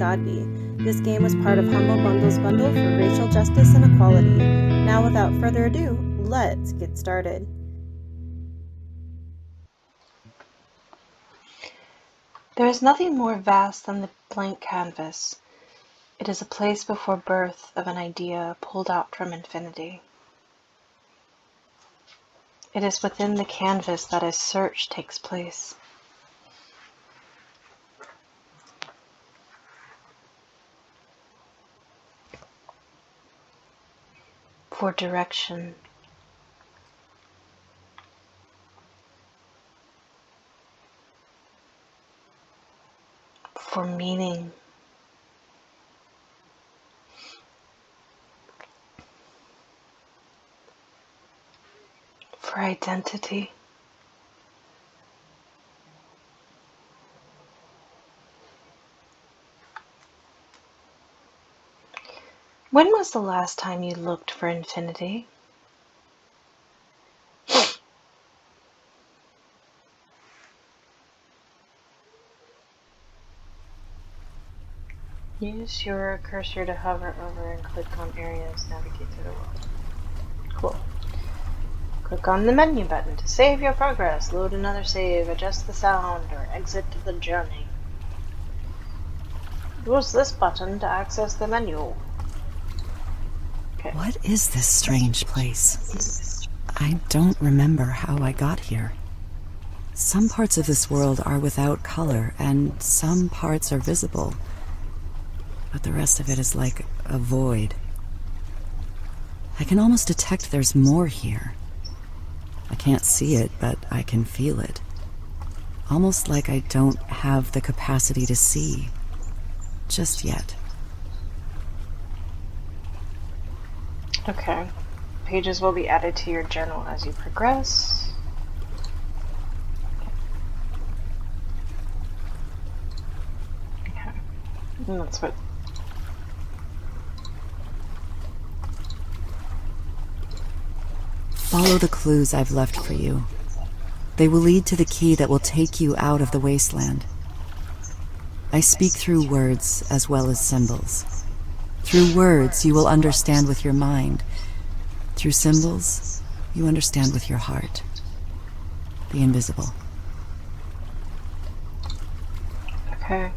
Godby. This game was part of Humble Bundle's bundle for racial justice and equality. Now, without further ado, let's get started. There is nothing more vast than the blank canvas. It is a place before birth of an idea pulled out from infinity. It is within the canvas that a search takes place. For direction. For meaning. For identity. When was the last time you looked for infinity? Use your cursor to hover over and click on areas, navigate through the world. Cool. Click on the menu button to save your progress, load another save, adjust the sound, or exit the journey. Use this button to access the menu. Okay. What is this strange place? I don't remember how I got here. Some parts of this world are without color, and some parts are visible. But the rest of it is like a void. I can almost detect there's more here. I can't see it, but I can feel it. Almost like I don't have the capacity to see. Just yet. Okay. Pages will be added to your journal as you progress. Okay. And that's what... Follow the clues I've left for you. They will lead to the key that will take you out of the wasteland. I speak through words as well as symbols. Through words, you will understand with your mind. Through symbols, you understand with your heart. The invisible. Okay.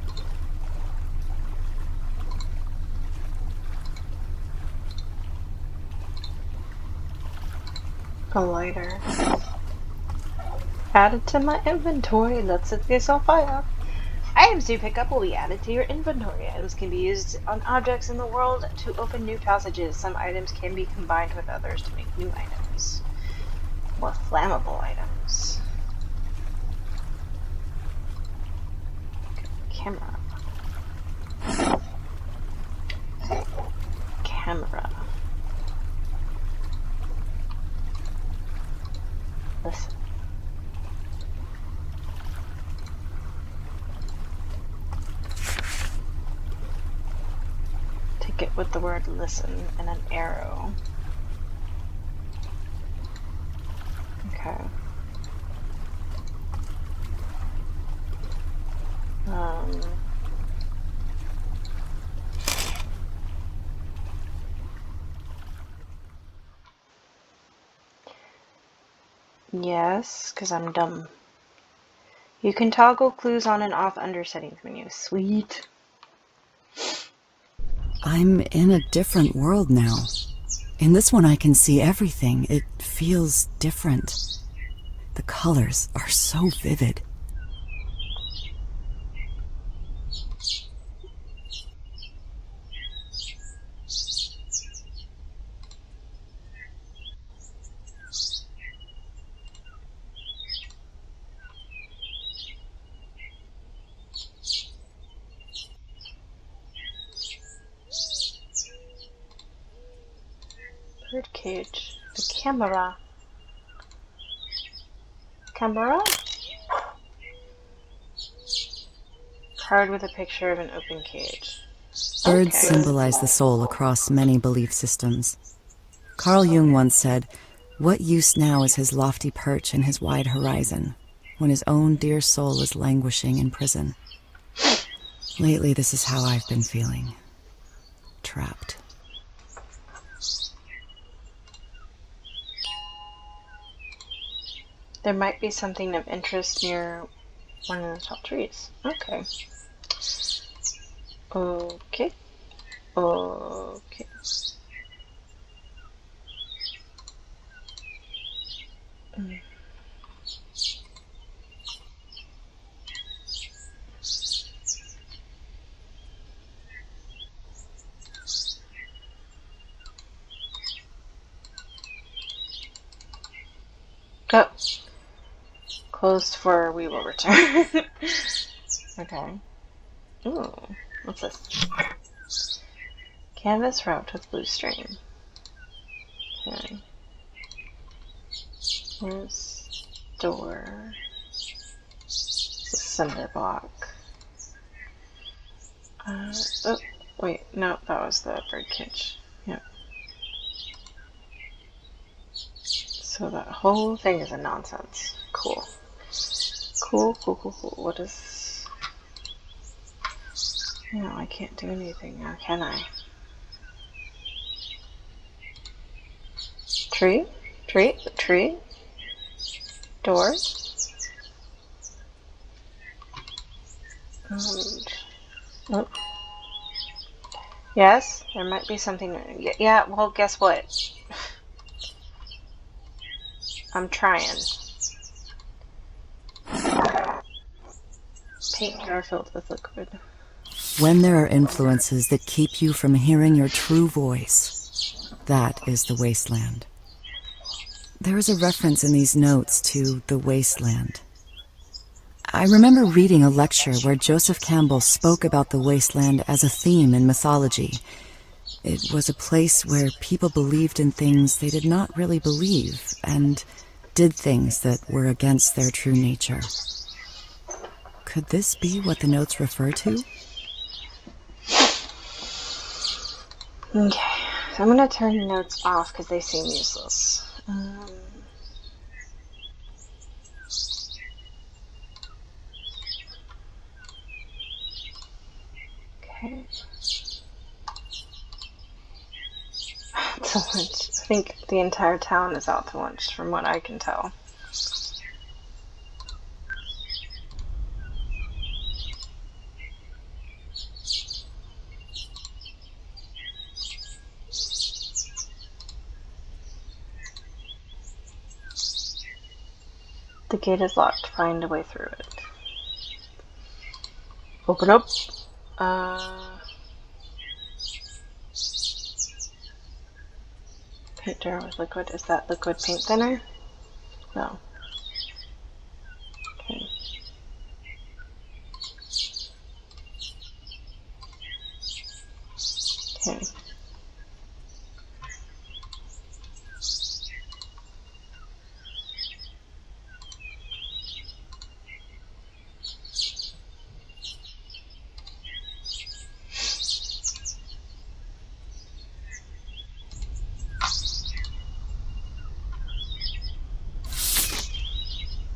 A lighter. Added to my inventory. Let's set this on fire. Items you pick up will be added to your inventory. Items can be used on objects in the world to open new passages. Some items can be combined with others to make new items. More flammable items. Camera. Camera. Listen. Ticket with the word listen and an arrow. Okay. Yes, because I'm dumb. You can toggle clues on and off under settings menu. Sweet. I'm in a different world now. In this one I can see everything. It feels different. The colors are so vivid. Birdcage. The camera. Camera? Card with a picture of an open cage. Birds symbolize the soul across many belief systems. Carl Jung once said, "What use now is his lofty perch and his wide horizon, when his own dear soul is languishing in prison?" Lately, this is how I've been feeling. Trapped. There might be something of interest near one of the tall trees. Okay. Okay. Okay. Mm. Oh. Closed for we will return. Okay. Ooh. What's this? Canvas wrapped with blue string. Okay. There's door. It's a cinder block. Oh, wait, no, that was the bird cage. Yep. So that whole thing is a nonsense. Cool. Cool. What is... No, I can't do anything now, can I? Tree? Tree? Door? Oh. Yes, there might be something. Yeah, well, guess what? I'm trying. Paint jar filled with liquid. When there are influences that keep you from hearing your true voice, that is the wasteland. There is a reference in these notes to the wasteland. I remember reading a lecture where Joseph Campbell spoke about the wasteland as a theme in mythology. It was a place where people believed in things they did not really believe and did things that were against their true nature. Could this be what the notes refer to? Okay, so I'm gonna turn the notes off because they seem useless. Okay. To lunch. I think the entire town is out to lunch, from what I can tell. The gate is locked. Find a way through it. Open up. Paint jar with liquid. Is that liquid paint thinner? No. Okay. Okay.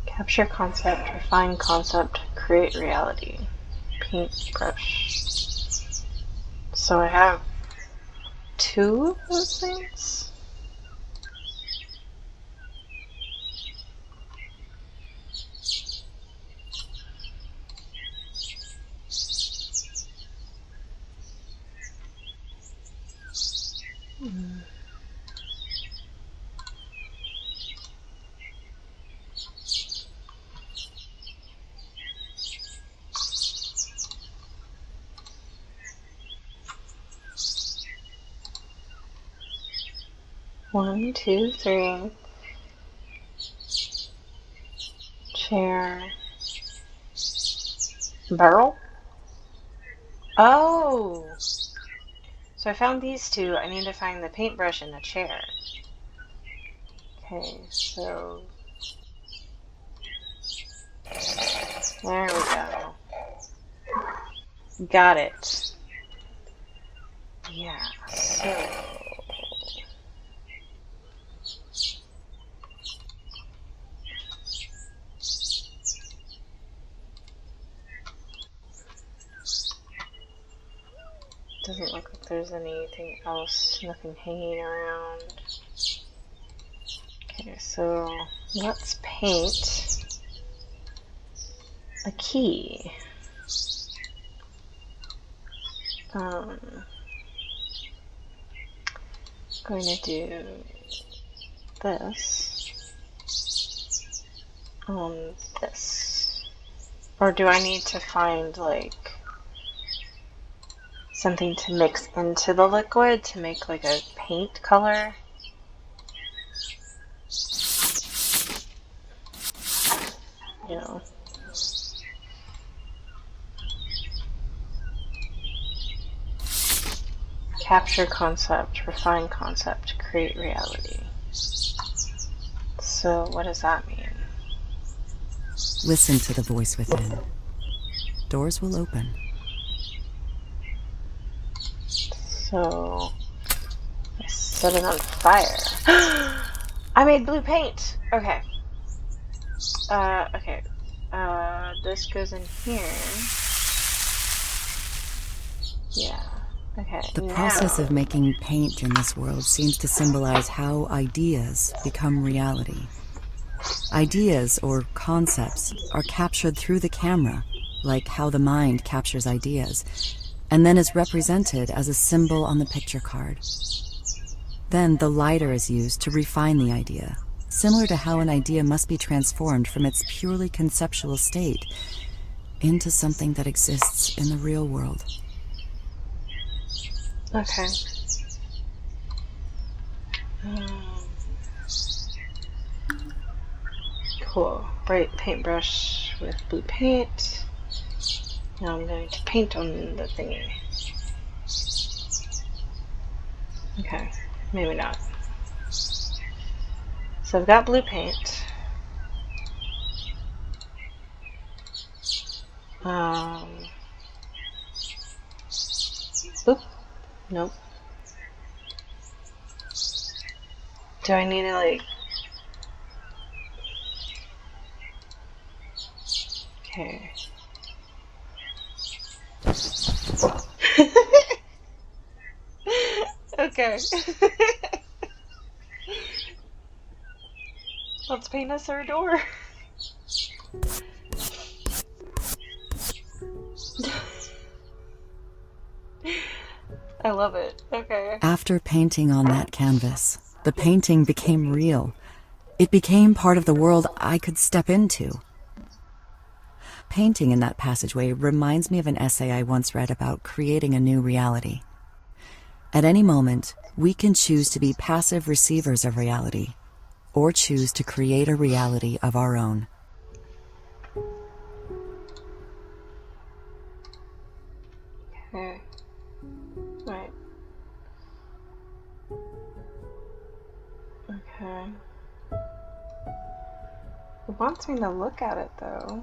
Capture concept, refine concept, create reality. Paintbrush. So I have two of those things? Mm. One, two, three. Chair. Barrel? Oh! So I found these two. I need to find the paintbrush and the chair. Okay, so... There we go. Got it. Yeah, so... Doesn't look like there's anything else, nothing hanging around. Okay, so let's paint a key. Going to do this on this. Or do I need to find like something to mix into the liquid to make like a paint color? You know. Capture concept, refine concept, create reality. So what does that mean? Listen to the voice within. Doors will open. So I set it on fire. I made blue paint. Okay. Okay. This goes in here. Yeah. Okay. The process of making paint in this world seems to symbolize how ideas become reality. Ideas, or concepts, are captured through the camera, like how the mind captures ideas, and then is represented as a symbol on the picture card. Then the lighter is used to refine the idea, similar to how an idea must be transformed from its purely conceptual state into something that exists in the real world. Okay. Cool. Bright paintbrush with blue paint. Now I'm going to paint on the thingy. Okay, maybe not. So I've got blue paint. Oop. Nope. Do I need to like... Okay. Okay. Let's paint us our door. I love it. Okay. After painting on that canvas, the painting became real. It became part of the world I could step into. Painting in that passageway reminds me of an essay I once read about creating a new reality. At any moment, we can choose to be passive receivers of reality, or choose to create a reality of our own. Okay. Right. Okay. It wants me to look at it though.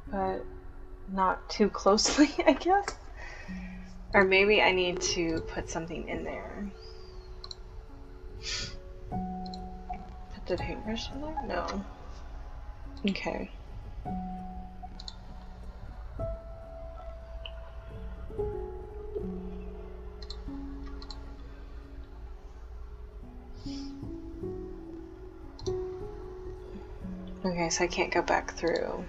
But not too closely, I guess. Or maybe I need to put something in there. Put the paintbrush in there? No. Okay. Okay, so I can't go back through.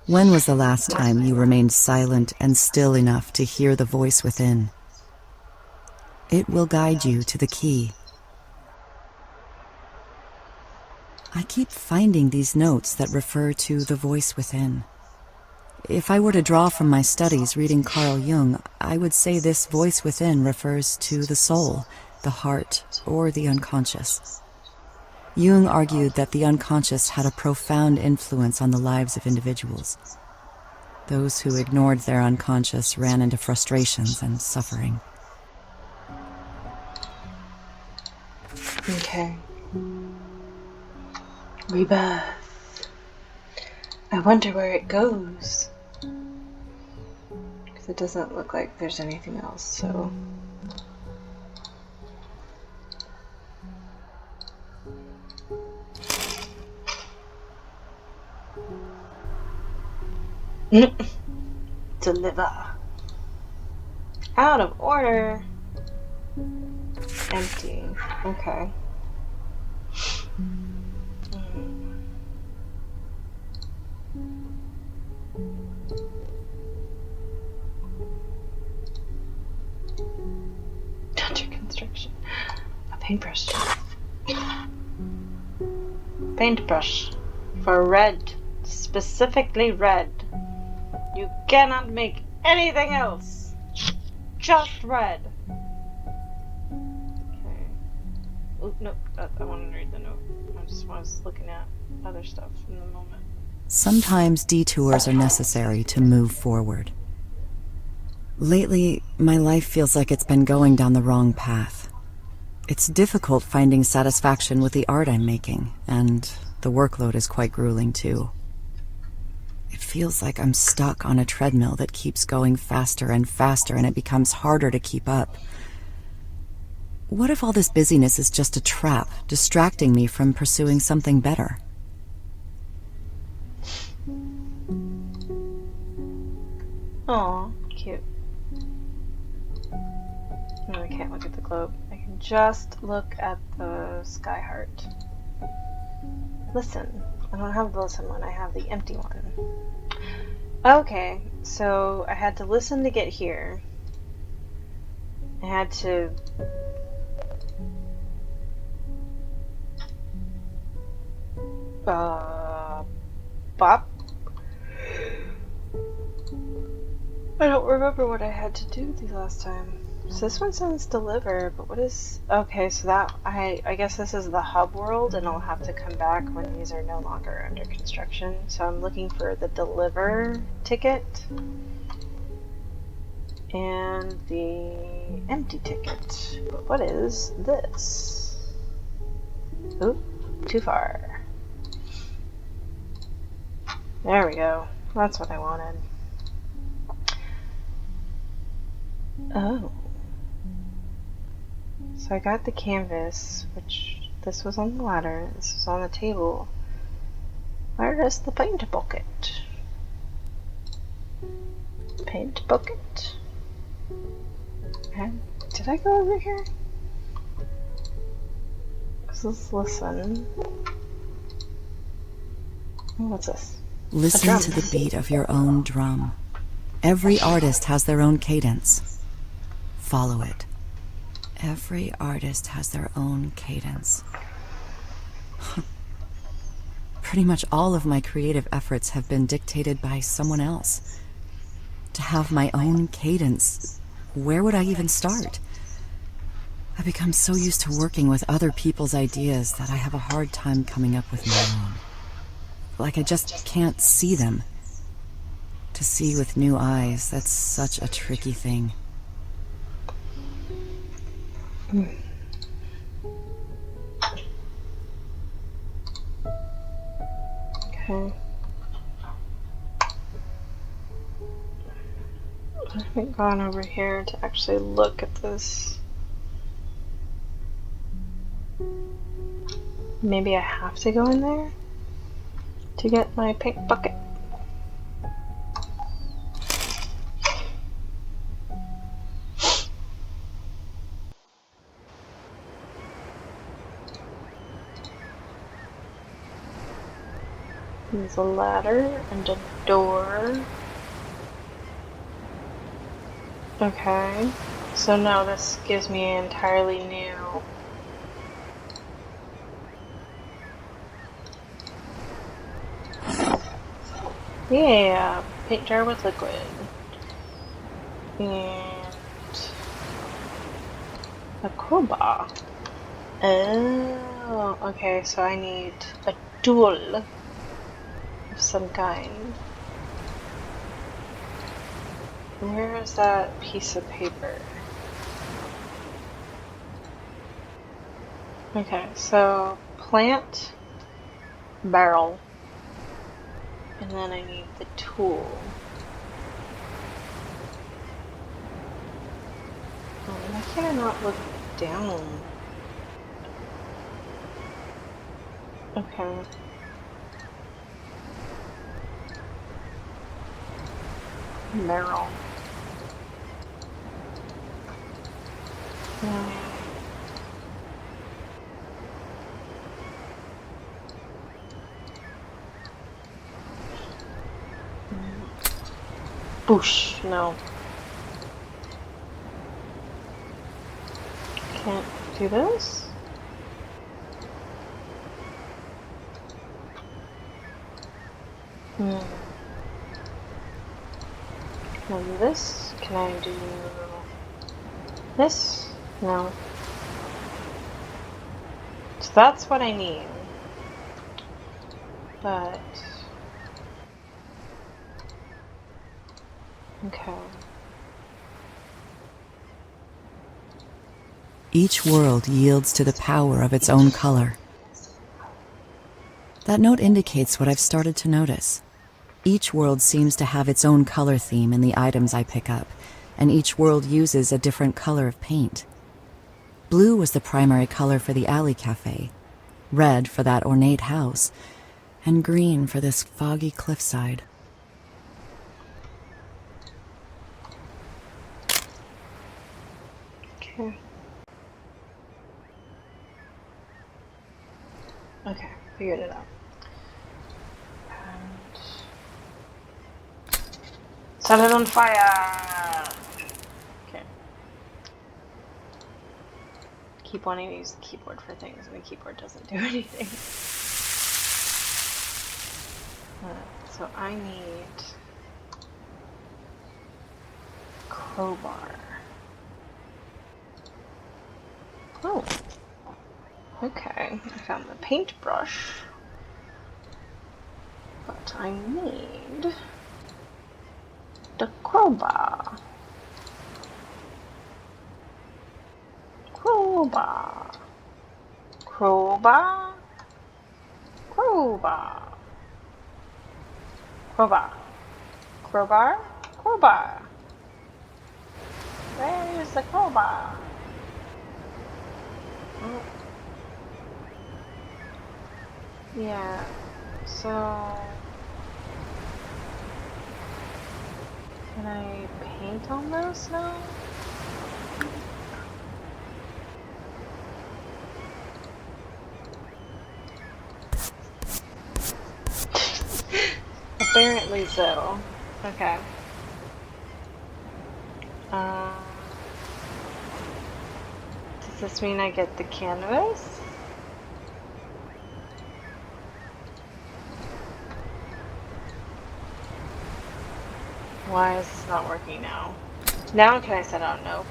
When was the last time you remained silent and still enough to hear the voice within? It will guide you to the key. I keep finding these notes that refer to the voice within. If I were to draw from my studies reading Carl Jung, I would say this voice within refers to the soul, the heart, or the unconscious. Jung argued that the unconscious had a profound influence on the lives of individuals. Those who ignored their unconscious ran into frustrations and suffering. Okay. Rebirth. I wonder where it goes. Because it doesn't look like there's anything else, so... Deliver. Out of order. Empty. Okay. Under construction. A paintbrush. Paintbrush. For red. Specifically red. You cannot make anything else. Just red. Okay. Oh, no. I wanted to read the note. I just was looking at other stuff in the moment. Sometimes detours are necessary to move forward. Lately, my life feels like it's been going down the wrong path. It's difficult finding satisfaction with the art I'm making, and the workload is quite grueling too. It feels like I'm stuck on a treadmill that keeps going faster and faster, and it becomes harder to keep up. What if all this busyness is just a trap, distracting me from pursuing something better? Aw, cute. No, I can't look at the globe. I can just look at the sky heart. Listen. I don't have the listen one, I have the empty one. Okay, so I had to listen to get here. I had to... bop? I don't remember what I had to do the last time. So this one says deliver, but what is... Okay, so that... I guess this is the hub world, and I'll have to come back when these are no longer under construction. So I'm looking for the deliver ticket. And the empty ticket. But what is this? Oop, too far. There we go. That's what I wanted. Oh. So I got the canvas, which this was on the ladder, this was on the table. Where is the paint bucket? Paint bucket? Okay. Did I go over here? Let's listen. What's this? Listen to the beat of your own drum. Every artist has their own cadence. Follow it. Every artist has their own cadence. Pretty much all of my creative efforts have been dictated by someone else. To have my own cadence, where would I even start? I've become so used to working with other people's ideas that I have a hard time coming up with my own. Like I just can't see them. To see with new eyes, that's such a tricky thing. Okay. I haven't gone over here to actually look at this. Maybe I have to go in there to get my pink bucket. There's a ladder and a door. Okay, so now this gives me an entirely new... Yeah, paint jar with liquid. And... a crowbar. Oh, okay, so I need a tool of some kind. Where is that piece of paper? Okay, so plant, barrel, and then I need the tool. Why can I not look down? Okay. Barrel. No. Boosh. No. Can't do this? Hmm. Can I do this? Can I do this? No. So that's what I need. But... okay. Each world yields to the power of its own color. That note indicates what I've started to notice. Each world seems to have its own color theme in the items I pick up, and each world uses a different color of paint. Blue was the primary color for the alley cafe, red for that ornate house, and green for this foggy cliffside. Okay. Okay, figured it out. And set it on fire! Okay. Keep wanting to use the keyboard for things, and the keyboard doesn't do anything. So I need crowbar. Oh. Okay, I found the paintbrush. But I need the crowbar. Crowbar. Crowbar. Crowbar. Crowbar. Crowbar. Crowbar. Where is the crowbar? Oh. Yeah, so... can I paint on this now? Apparently so. Okay. Does this mean I get the canvas? Why is this not working now? Now can I set out? Nope.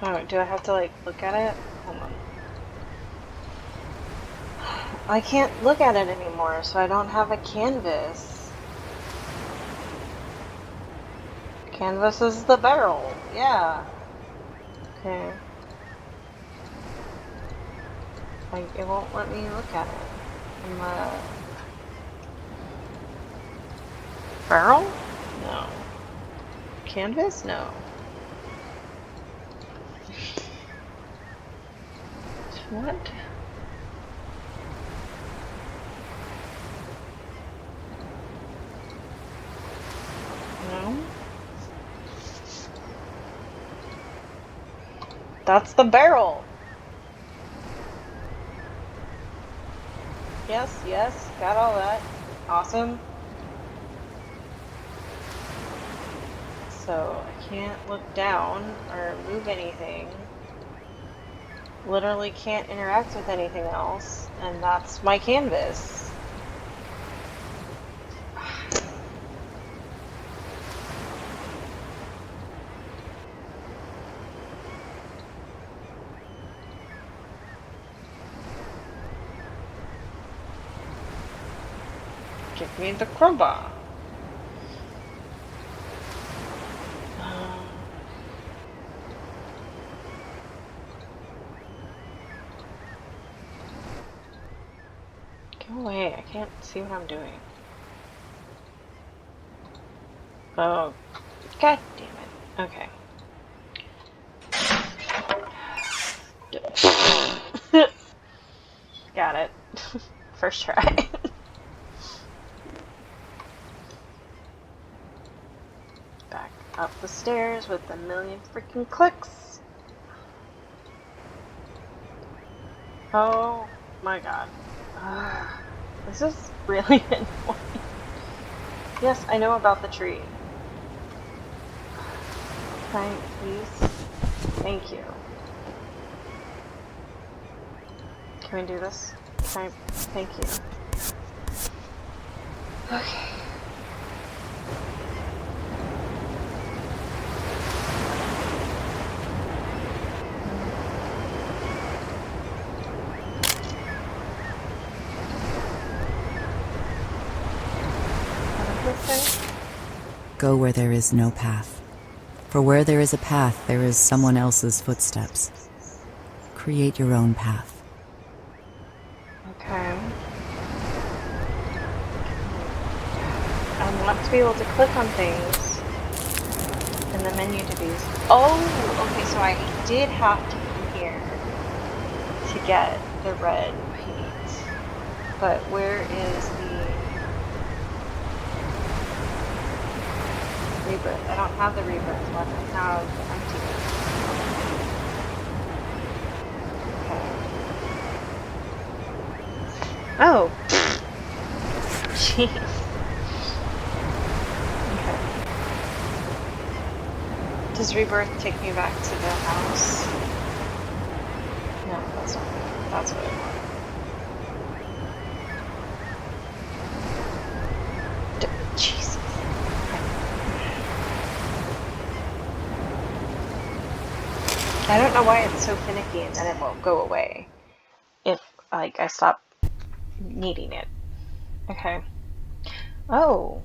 Oh, do I have to like look at it? Hold on. I can't look at it anymore, so I don't have a canvas. Canvas is the barrel. Yeah. Okay. Like, it won't let me look at it. I'm barrel? No. Canvas? No. What? No. That's the barrel. Yes, yes, got all that. Awesome. So I can't look down or move anything. Literally can't interact with anything else, and that's my canvas. Give me the crowbar. Go away, I can't see what I'm doing. Oh, god damn it. Okay. Got it. First try. Back up the stairs with a million freaking clicks. Oh my god. This is really annoying. Yes, I know about the tree. Can I please? Thank you. Can we do this? Can I? Thank you. Okay. What does this say? Go where there is no path. For where there is a path, there is someone else's footsteps. Create your own path. Okay. I want to be able to click on things in the menu to be. Oh, okay, so I did have to come here to get the red paint. But where is the rebirth? I don't have the rebirth one. I have the empty one. Okay. Oh. Jeez. Okay. Does rebirth take me back to the house? No, that's not it. That's what I want. Jesus. I don't know why it's so finicky and then it won't go away if, like, I stop needing it. Okay. Oh.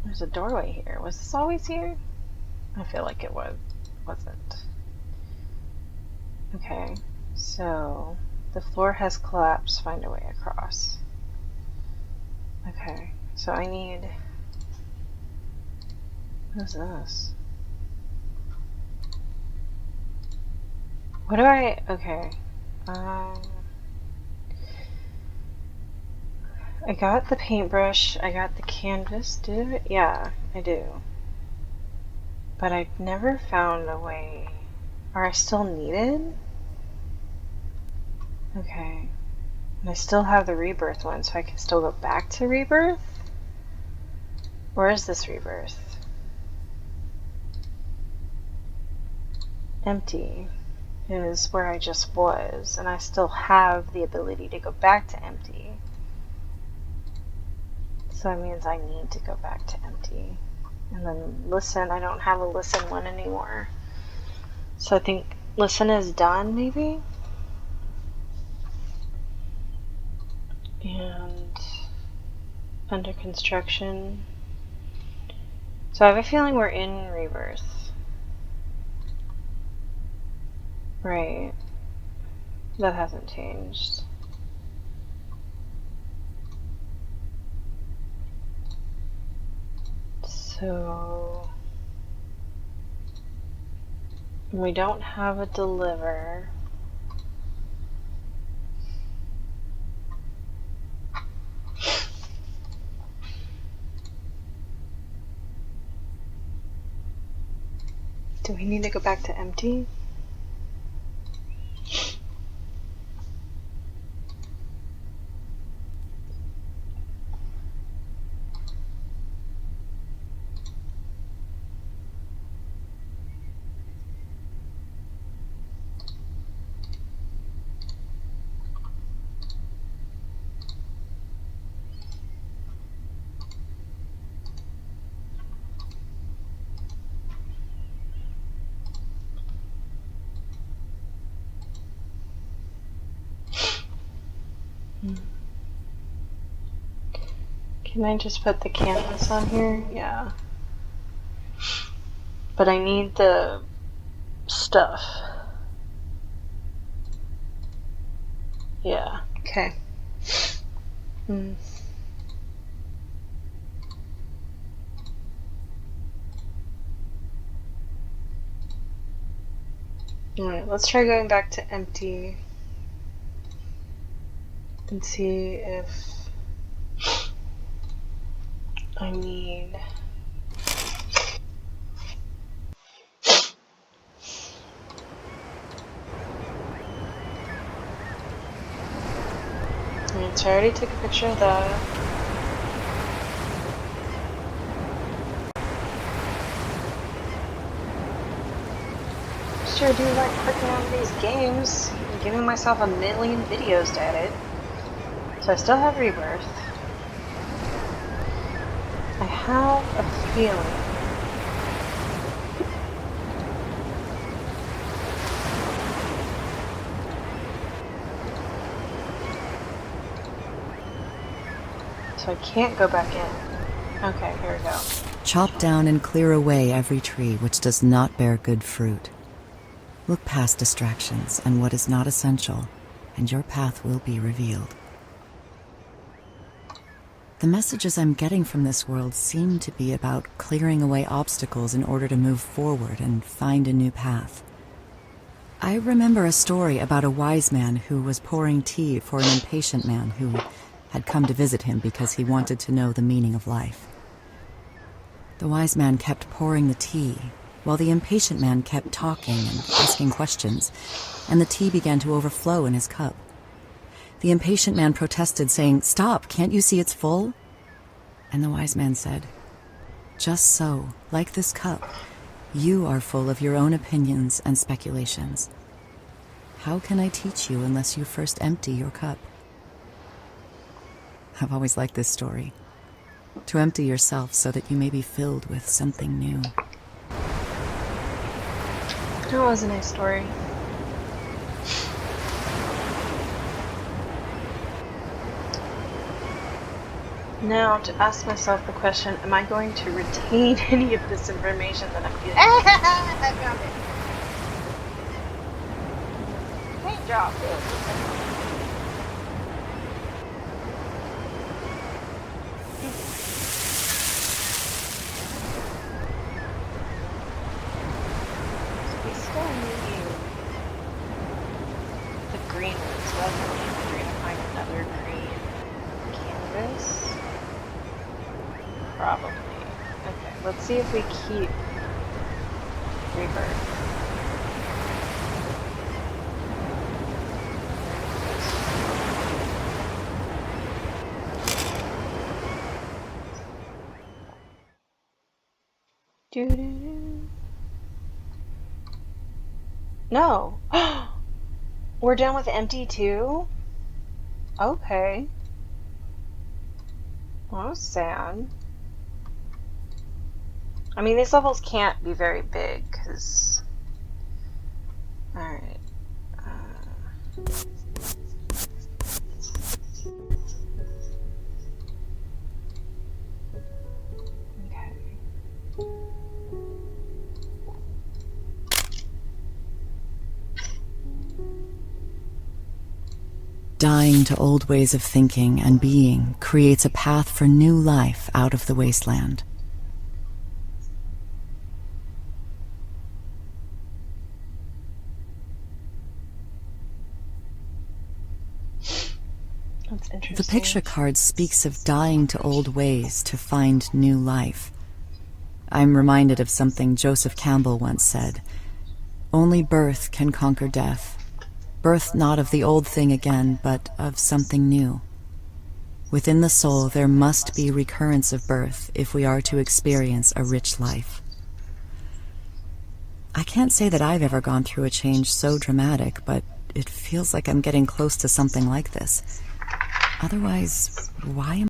There's a doorway here. Was this always here? I feel like it wasn't. Okay. So, the floor has collapsed. Find a way across. Okay. So I need... What is this? What do I... Okay. I got the paintbrush. I got the canvas. Did it? Yeah, I do. But I've never found a way... Are I still needed? Okay. And I still have the rebirth one, so I can still go back to rebirth? Where is this rebirth? Empty is where I just was, and I still have the ability to go back to empty. So that means I need to go back to empty. And then listen, I don't have a listen one anymore. So I think listen is done, maybe? And under construction. So I have a feeling we're in rebirth. Right. That hasn't changed. So we don't have a deliver. Do we need to go back to empty? Can I just put the canvas on here? Yeah. But I need the stuff. Yeah. Okay. Alright, let's try going back to empty and see if I need... Alright, so I already took a picture of that. Sure do like clicking on these games and giving myself a million videos to edit. So I still have Rebirth. I have a feeling so I can't go back in. Okay, here we go. Chop down and clear away every tree which does not bear good fruit. Look past distractions and what is not essential, and your path will be revealed. The messages I'm getting from this world seem to be about clearing away obstacles in order to move forward and find a new path. I remember a story about a wise man who was pouring tea for an impatient man who had come to visit him because he wanted to know the meaning of life. The wise man kept pouring the tea, while the impatient man kept talking and asking questions, and the tea began to overflow in his cup. The impatient man protested, saying, "Stop, can't you see it's full?" And the wise man said, "Just so, like this cup, you are full of your own opinions and speculations. How can I teach you unless you first empty your cup?" I've always liked this story. To empty yourself so that you may be filled with something new. That was a nice story. Now, to ask myself the question, am I going to retain any of this information that I'm getting? I found it! Paint job! We still need the green ones, so that's what we're going to find another green canvas. Probably. Okay, let's see if we keep Rebirth. Doo-doo-doo. No! We're done with empty too? Okay. Well, that was sad. I mean, these levels can't be very big, because... Alright. Okay. Dying to old ways of thinking and being creates a path for new life out of the wasteland. That's interesting. The picture card speaks of dying to old ways to find new life. I'm reminded of something Joseph Campbell once said. Only birth can conquer death. Birth not of the old thing again, but of something new. Within the soul there must be recurrence of birth if we are to experience a rich life. I can't say that I've ever gone through a change so dramatic, but it feels like I'm getting close to something like this. Otherwise, why am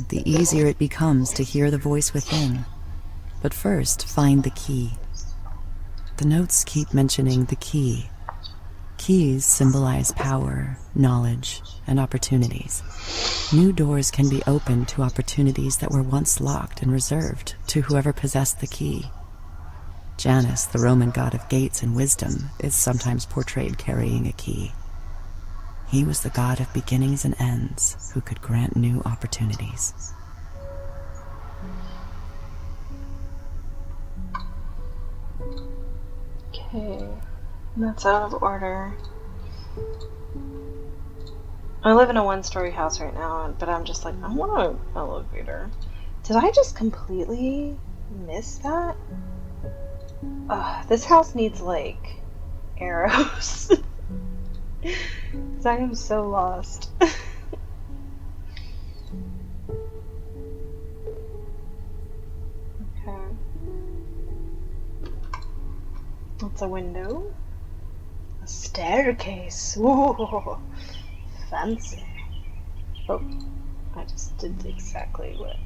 the easier it becomes to hear the voice within. But first, find the key. The notes keep mentioning the key. Keys symbolize power, knowledge, and opportunities. New doors can be opened to opportunities that were once locked and reserved to whoever possessed the key. Janus, the Roman god of gates and wisdom, is sometimes portrayed carrying a key. He was the god of beginnings and ends who could grant new opportunities. Okay, that's out of order. I live in a one-story house right now, but I'm just like, I want an elevator. Did I just completely miss that? This house needs, like, arrows. Because I am so lost. Okay. That's a window. A staircase. Ooh, fancy. Oh, I just did exactly what.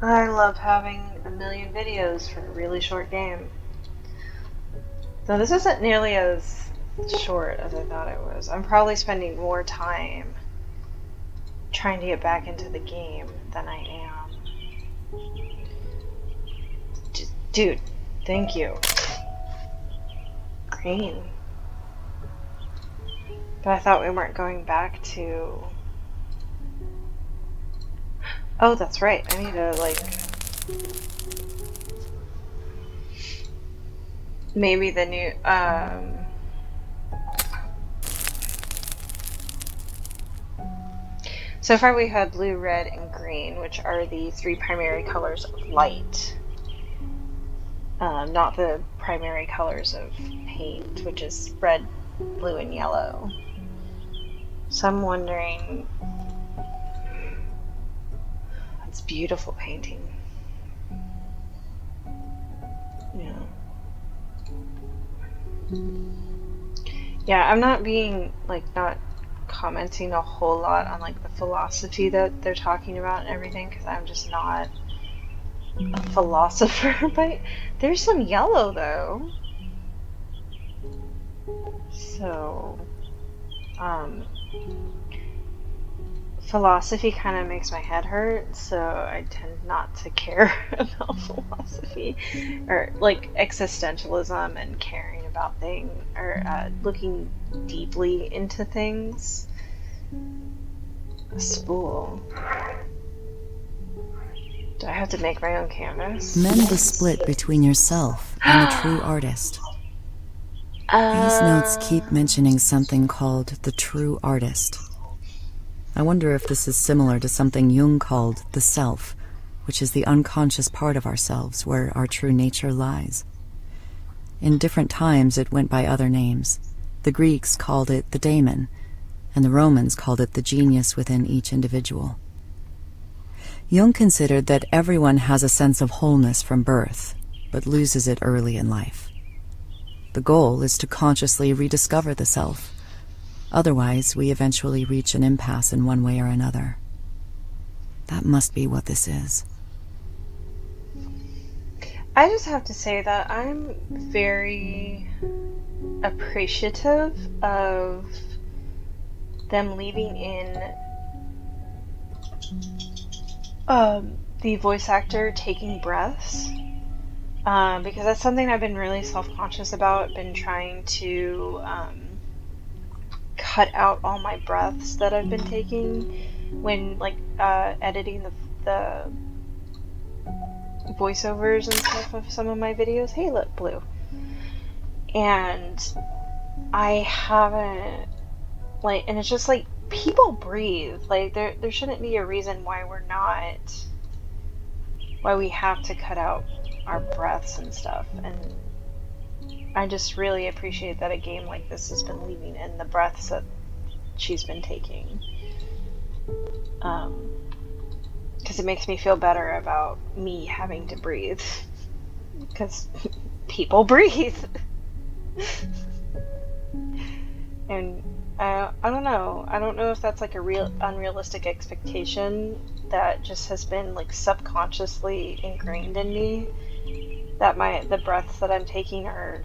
I love having a million videos for a really short game. So this isn't nearly as short as I thought it was. I'm probably spending more time trying to get back into the game than I am. Dude, thank you. Green. But I thought we weren't going back to... Oh, that's right. I need to, like... Maybe the new, So far we had blue, red, and green, which are the three primary colors of light. Not the primary colors of paint, which is red, blue, and yellow. So I'm wondering... It's beautiful painting. Yeah. Yeah, I'm not being, like, not commenting a whole lot on, like, the philosophy that they're talking about and everything, because I'm just not a philosopher, but there's some yellow, though. So, philosophy kind of makes my head hurt, so I tend not to care about philosophy, or, like, existentialism and caring about things, or looking deeply into things. A spool. Do I have to make my own canvas? Mend the split between yourself and the true artist. These notes keep mentioning something called the true artist. I wonder if this is similar to something Jung called the self, which is the unconscious part of ourselves where our true nature lies. In different times it went by other names. The Greeks called it the daemon, and the Romans called it the genius within each individual. Jung considered that everyone has a sense of wholeness from birth, but loses it early in life. The goal is to consciously rediscover the self. Otherwise, we eventually reach an impasse in one way or another. That must be what this is. I just have to say that I'm very appreciative of them leaving in the voice actor taking breaths, because that's something I've been really self-conscious about. Been trying to cut out all my breaths that I've been taking when, like, editing the voiceovers and stuff of some of my videos. Hey, look, blue. And I haven't, like, and it's just like, people breathe. Like, there shouldn't be a reason why we have to cut out our breaths and stuff. And I just really appreciate that a game like this has been leaving in the breaths that she's been taking. Because it makes me feel better about me having to breathe. Because people breathe. And I don't know. I don't know if that's like a real unrealistic expectation that just has been like subconsciously ingrained in me, that the breaths that I'm taking are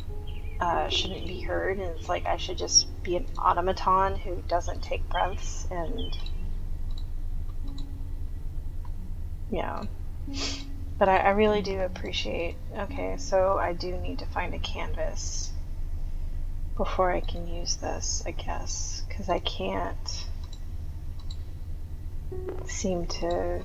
shouldn't be heard, and it's like I should just be an automaton who doesn't take breaths. And yeah, but I really do appreciate. Okay, so I do need to find a canvas before I can use this, I guess, because I can't seem to.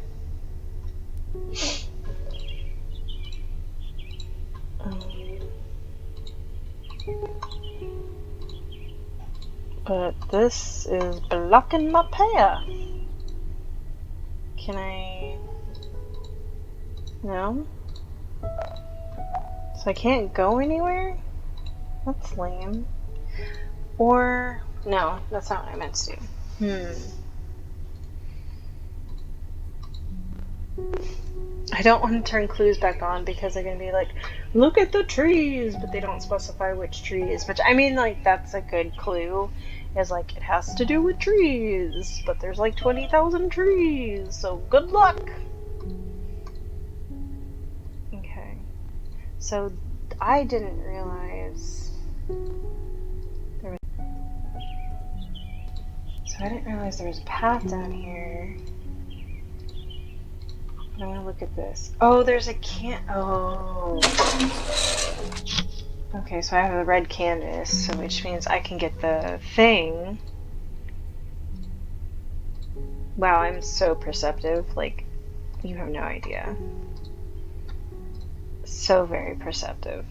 But this is blocking my path. Can I? No? So I can't go anywhere? That's lame. Or, no, that's not what I meant to do. I don't want to turn clues back on because they're going to be like, look at the trees, but they don't specify which trees. Which, I mean, like, that's a good clue. Is like, it has to do with trees, but there's like 20,000 trees, so good luck! Okay. So, I didn't realize there was. So, I didn't realize there was a path down here. I'm gonna look at this. Oh, there's a Oh. Okay, so I have a red canvas, so which means I can get the thing. Wow, I'm so perceptive. Like, you have no idea. So very perceptive.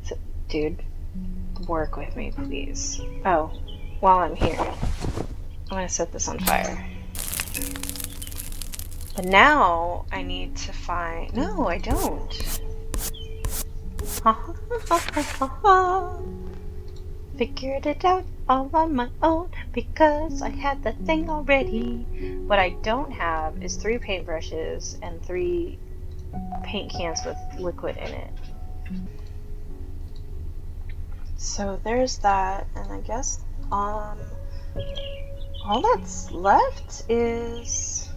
So, dude, work with me, please. Oh, while I'm here, I'm gonna set this on fire. But now I need to find. No, I don't. Figured it out all on my own because I had the thing already. What I don't have is 3 paintbrushes and 3 paint cans with liquid in it. So there's that, and I guess all that's left is,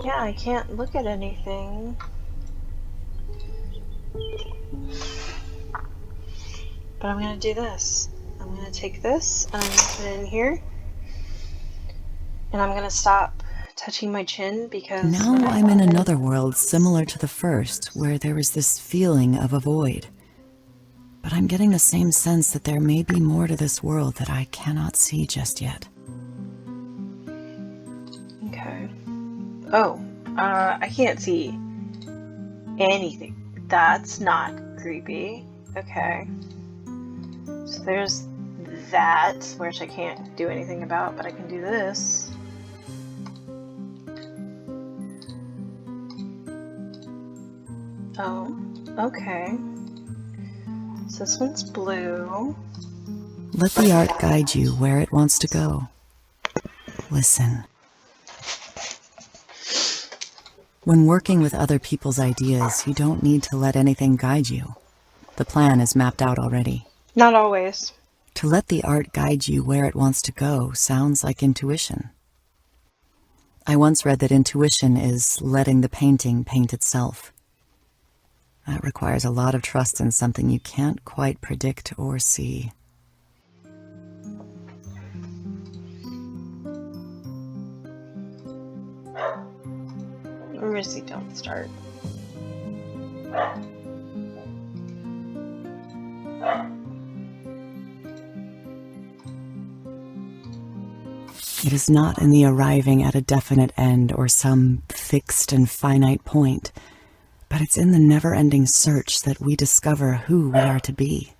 yeah, I can't look at anything. But I'm gonna do this. I'm gonna take this and I'm gonna put it in here. And I'm gonna stop touching my chin because Now I'm in another world similar to the first, where there is this feeling of a void. But I'm getting the same sense that there may be more to this world that I cannot see just yet. Okay. Oh, I can't see anything. That's not creepy. Okay. So there's that, which I can't do anything about, but I can do this. Oh, okay. So this one's blue. Let the art guide you where it wants to go. Listen. When working with other people's ideas, you don't need to let anything guide you. The plan is mapped out already. Not always. To let the art guide you where it wants to go sounds like intuition. I once read that intuition is letting the painting paint itself. That requires a lot of trust in something you can't quite predict or see. Mercy, don't start. It is not in the arriving at a definite end or some fixed and finite point, but it's in the never-ending search that we discover who we are to be.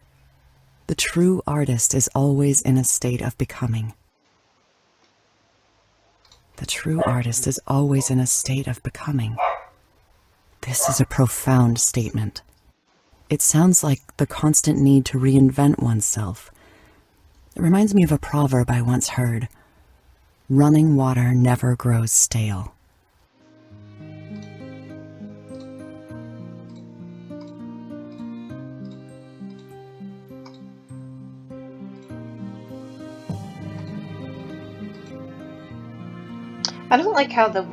The true artist is always in a state of becoming. The true artist is always in a state of becoming. This is a profound statement. It sounds like the constant need to reinvent oneself. It reminds me of a proverb I once heard. Running water never grows stale. I don't like how the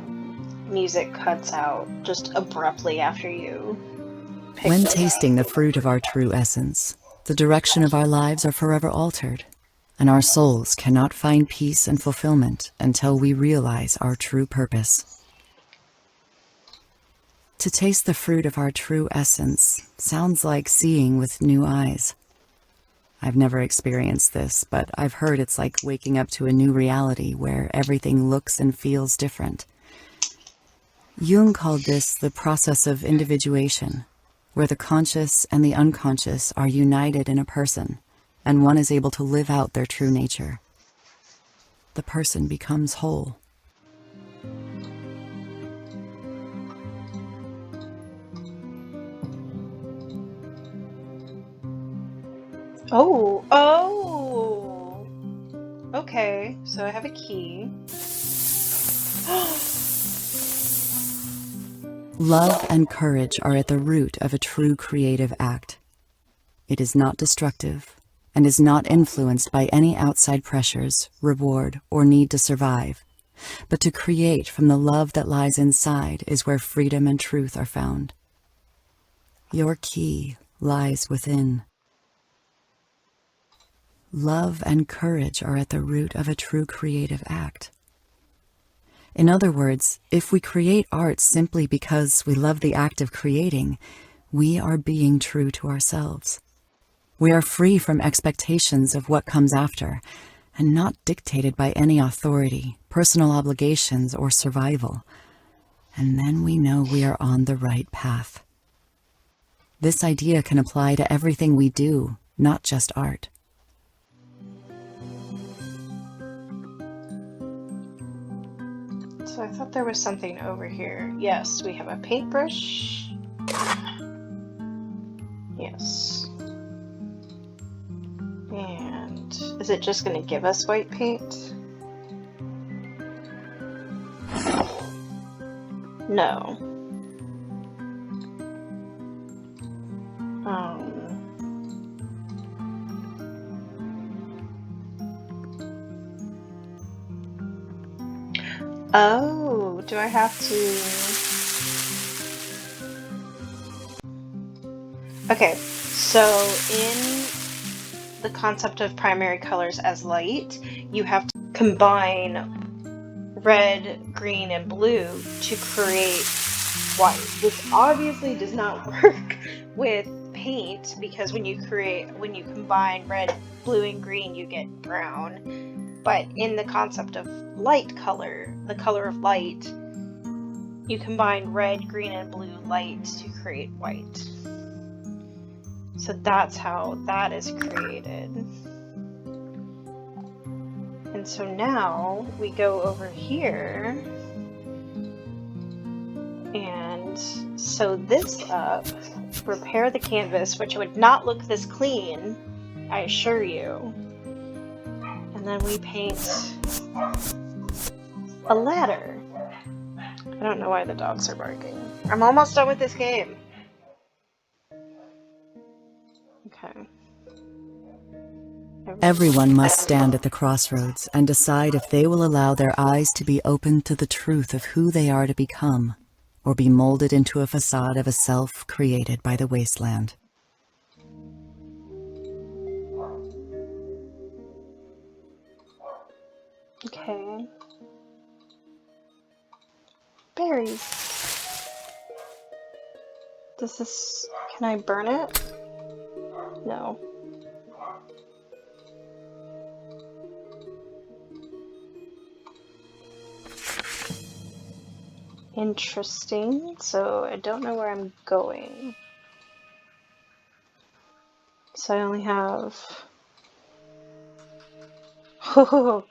music cuts out just abruptly after you pick When this up. tasting the fruit of our true essence, the direction of our lives are forever altered, and our souls cannot find peace and fulfillment until we realize our true purpose. To taste the fruit of our true essence sounds like seeing with new eyes. I've never experienced this, but I've heard it's like waking up to a new reality where everything looks and feels different. Jung called this the process of individuation, where the conscious and the unconscious are united in a person, and one is able to live out their true nature. The person becomes whole. Oh! Okay, so I have a key. Love and courage are at the root of a true creative act. It is not destructive and is not influenced by any outside pressures, reward, or need to survive. But to create from the love that lies inside is where freedom and truth are found. Your key lies within. Love and courage are at the root of a true creative act. In other words, if we create art simply because we love the act of creating, we are being true to ourselves. We are free from expectations of what comes after, and not dictated by any authority, personal obligations, or survival. And then we know we are on the right path. This idea can apply to everything we do, not just art. So I thought there was something over here. Yes, we have a paintbrush. Yes. And is it just going to give us white paint? No. Oh, do I have to... Okay, so in the concept of primary colors as light, you have to combine red, green, and blue to create white. This obviously does not work with paint because when you combine red, blue, and green, you get brown. But in the concept of light color, the color of light, you combine red, green, and blue light to create white. So that's how that is created. And so now we go over here and sew this up, repair the canvas, which would not look this clean, I assure you. And then we paint a ladder. I don't know why the dogs are barking. I'm almost done with this game. Okay. Everyone must stand at the crossroads and decide if they will allow their eyes to be opened to the truth of who they are to become, or be molded into a facade of a self created by the wasteland. Okay. Berries. Can I burn it? No. Interesting. So I don't know where I'm going. So I only have... Oh,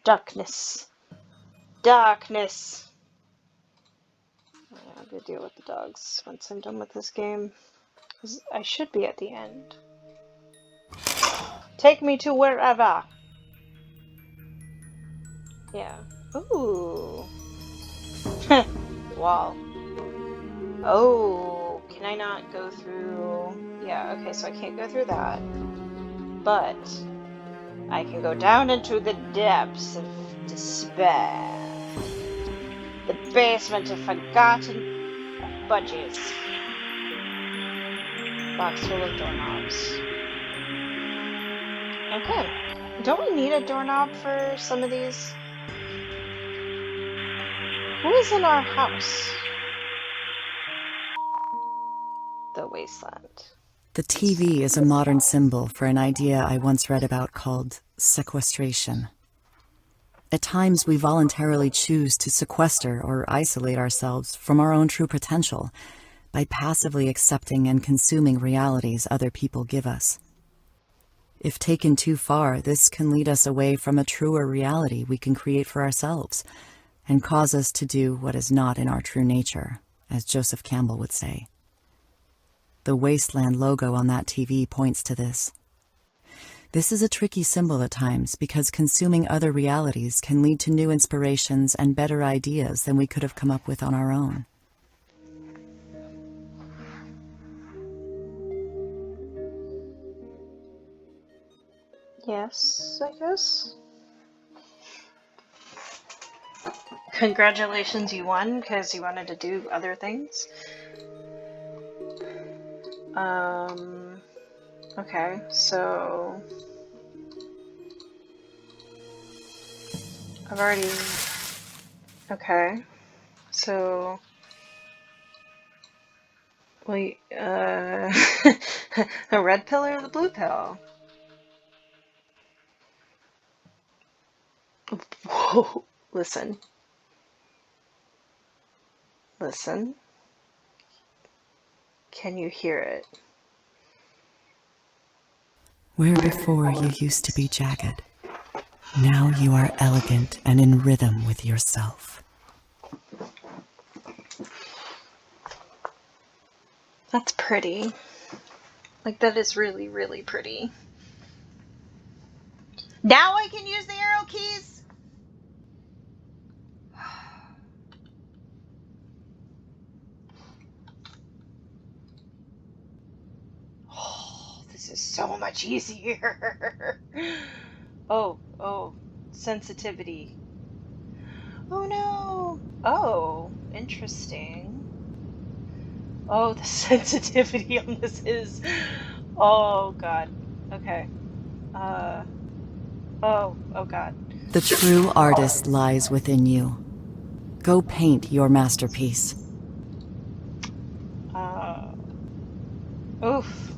darkness. Darkness. I have to deal with the dogs once I'm done with this game. 'Cause I should be at the end. Take me to wherever. Yeah. Ooh. Wall. Oh, can I not go through? Yeah, okay, so I can't go through that. But I can go down into the depths of despair. Basement of forgotten budgies. Box full of doorknobs. Okay. Don't we need a doorknob for some of these? Who is in our house? The wasteland. The TV is a modern symbol for an idea I once read about called sequestration. At times, we voluntarily choose to sequester or isolate ourselves from our own true potential by passively accepting and consuming realities other people give us. If taken too far, this can lead us away from a truer reality we can create for ourselves and cause us to do what is not in our true nature, as Joseph Campbell would say. The Wasteland logo on that TV points to this. This is a tricky symbol at times because consuming other realities can lead to new inspirations and better ideas than we could have come up with on our own. Yes, I guess. Congratulations, you won because you wanted to do other things. Okay, so I've already... Okay, so... Wait, a red pill or the blue pill? Whoa, listen. Listen. Can you hear it? Where before you used to be jagged, now you are elegant and in rhythm with yourself. That's pretty. Like, that is really, really pretty. Now I can use the arrow keys? Oh, this is so much easier. Oh, sensitivity. Oh no. Oh, interesting. Oh, the sensitivity on this is... Oh god. Okay. Oh god. The true artist lies within you. Go paint your masterpiece. Oof.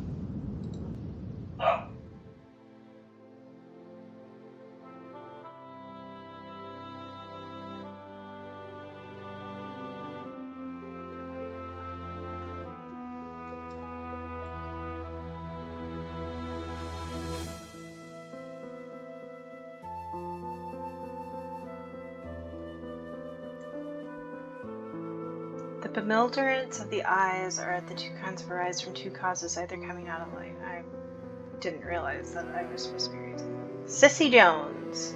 The bewilderance of the eyes are at the two kinds of arise from two causes, either coming out of light. I didn't realize that I was supposed to be reading. Sissy Jones.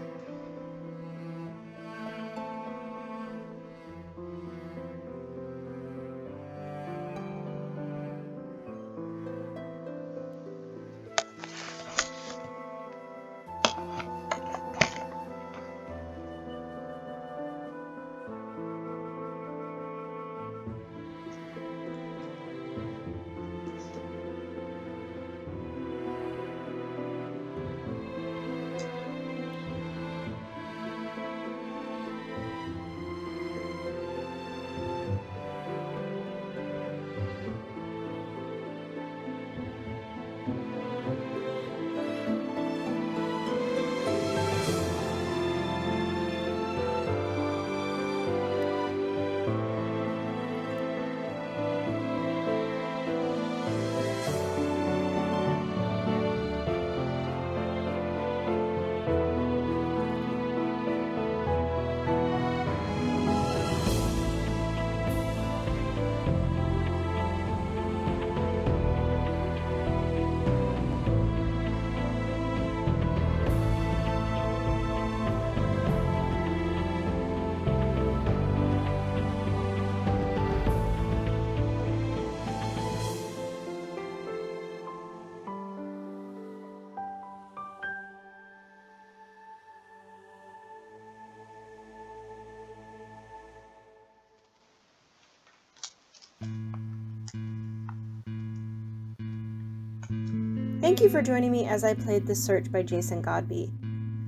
Thank you for joining me as I played The Search by Jason Godbey.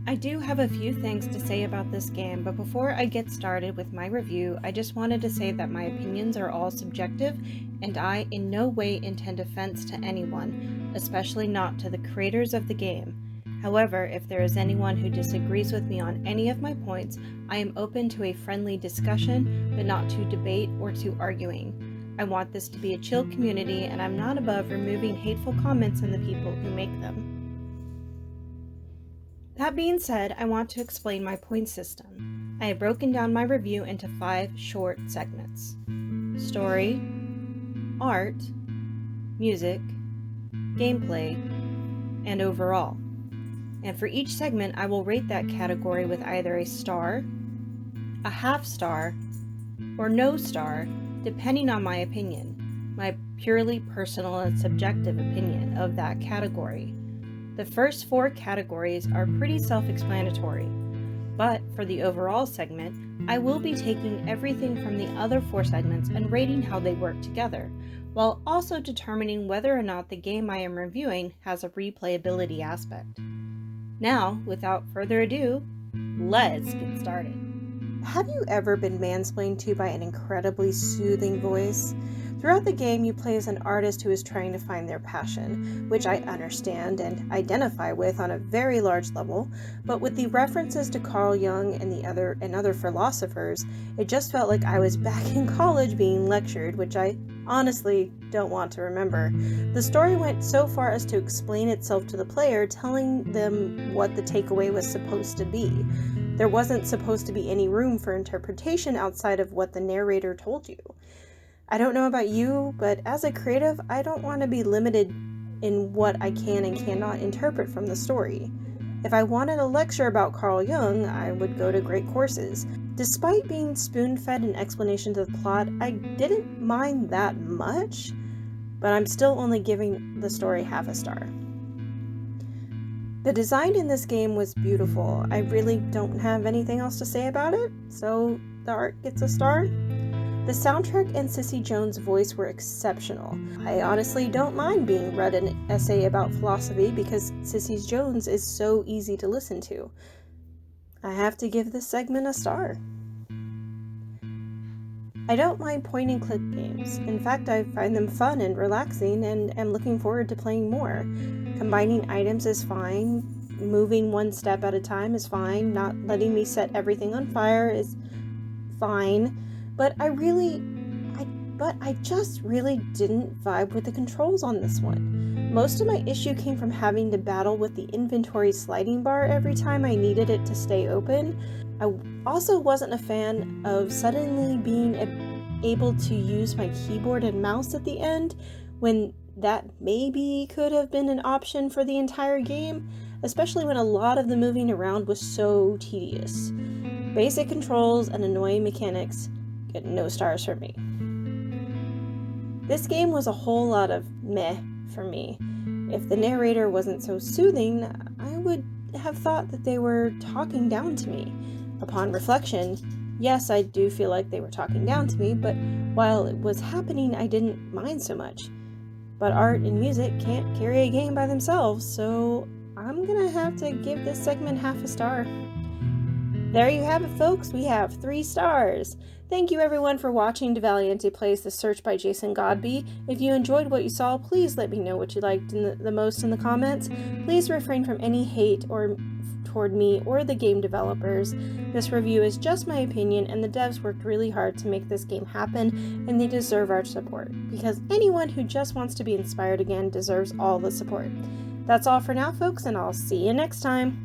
I do have a few things to say about this game, but before I get started with my review, I just wanted to say that my opinions are all subjective, and I in no way intend offense to anyone, especially not to the creators of the game. However, if there is anyone who disagrees with me on any of my points, I am open to a friendly discussion, but not to debate or to arguing. I want this to be a chill community, and I'm not above removing hateful comments on the people who make them. That being said, I want to explain my point system. I have broken down my review into 5 short segments: story, art, music, gameplay, and overall. And for each segment, I will rate that category with either a star, a half star, or no star, depending on my opinion, my purely personal and subjective opinion of that category. The first 4 categories are pretty self-explanatory, but for the overall segment, I will be taking everything from the other 4 segments and rating how they work together, while also determining whether or not the game I am reviewing has a replayability aspect. Now, without further ado, let's get started. Have you ever been mansplained to by an incredibly soothing voice? Throughout the game, you play as an artist who is trying to find their passion, which I understand and identify with on a very large level, but with the references to Carl Jung and other philosophers, it just felt like I was back in college being lectured, which I honestly don't want to remember. The story went so far as to explain itself to the player, telling them what the takeaway was supposed to be. There wasn't supposed to be any room for interpretation outside of what the narrator told you. I don't know about you, but as a creative, I don't want to be limited in what I can and cannot interpret from the story. If I wanted a lecture about Carl Jung, I would go to great courses. Despite being spoon-fed an explanation to the plot, I didn't mind that much, but I'm still only giving the story half a star. The design in this game was beautiful. I really don't have anything else to say about it, so the art gets a star. The soundtrack and Cissy Jones' voice were exceptional. I honestly don't mind being read an essay about philosophy because Cissy Jones is so easy to listen to. I have to give this segment a star. I don't mind point-and-click games. In fact, I find them fun and relaxing and am looking forward to playing more. Combining items is fine. Moving one step at a time is fine. Not letting me set everything on fire is fine. But I just really didn't vibe with the controls on this one. Most of my issue came from having to battle with the inventory sliding bar every time I needed it to stay open. I also wasn't a fan of suddenly being able to use my keyboard and mouse at the end, when that maybe could have been an option for the entire game, especially when a lot of the moving around was so tedious. Basic controls and annoying mechanics get no stars for me. This game was a whole lot of meh for me. If the narrator wasn't so soothing, I would have thought that they were talking down to me. Upon reflection, yes, I do feel like they were talking down to me, but while it was happening, I didn't mind so much. But art and music can't carry a game by themselves, so I'm gonna have to give this segment half a star. There you have it, folks. We have 3 stars. Thank you everyone for watching DeValiente Plays The Search by Jason Godbey. If you enjoyed what you saw, please let me know what you liked the most in the comments. Please refrain from any hate toward me or the game developers. This review is just my opinion, and the devs worked really hard to make this game happen, and they deserve our support, because anyone who just wants to be inspired again deserves all the support. That's all for now, folks, and I'll see you next time.